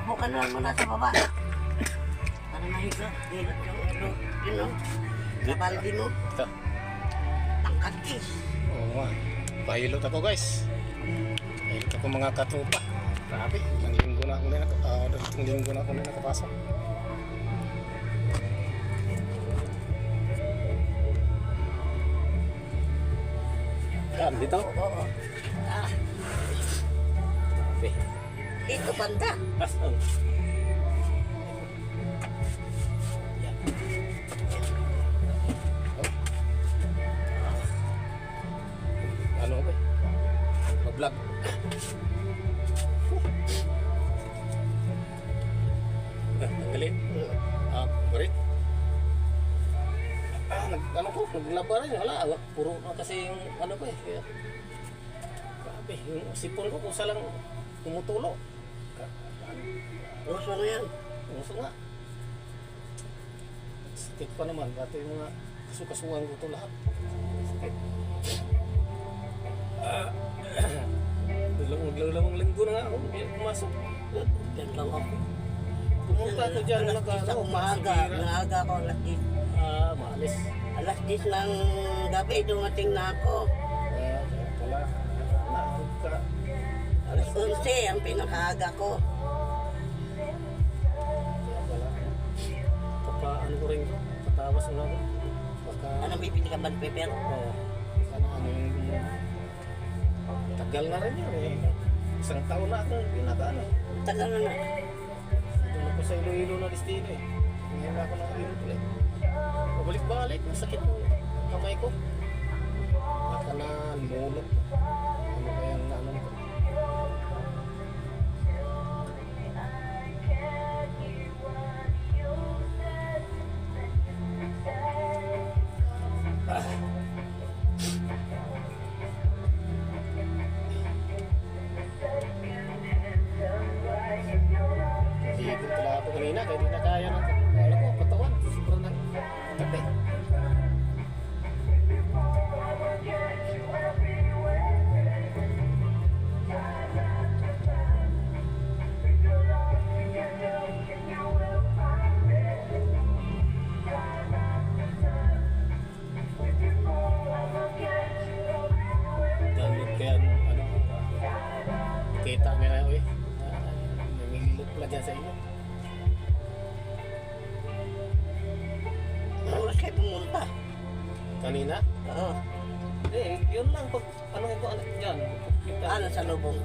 Bukan lang muna sa baba. Para mahiga. Hilot yung ulo. Yun o. Sa baldi mo. Ito. Tangkat eh. Oo nga. Pahilot ako guys. Pahilot ako mga katropa. Grabe. Isang linggo na ako na nakapasok. Yan, dito. Oo. Ah, Grabe. ito banda. Asan? Ano ba? Mag-vlog. Tanggalin. Balik. Ano ko, naglaba rin. Wala. Puro kasi yung ano ko eh. Kaya, grabe. Yung sipon ko kung saan lang tumutulo. Uso na yan. Uso nga. Sakit pa naman. Dati yung mga kasukasuhan ko ito lahat. Sakit. Dalawang linggo na nga ako. Pumasok. Yan lang ako. Pumunta ako dyan. Sa umaga. Naaga ako alas 10. Maalis. Alas 10 ng gabi dumating na ako. Kaya pala. Alas 11 ang pinakaaga ko. Kaya pala. Ano ko rin. Patawas na ako. Baka. Anong bibili ka ba ng paper? Oo. Sana ano yung tagal na rin yun eh. Isang taon na akong pinaka-ano. Tagal na na. Ito na po sa Iloilo na destino eh. Ngayon na ako nakalimple eh. Pabalik-balik, masakit mo kamay ko. Baka na lumulot. Ano kaya ang ano ko? Higit pala ako kanina, kaya di na kaya ng ano ko, katawan. Sobrang ng kape. Dahil kaya ano, kita nga na eh. Namililot pala dyan sa inyo. Ang oras kayo pumunta. Kanina? Oo. Eh, yun lang pag ano ito, ano, yan. Ano sa lubong?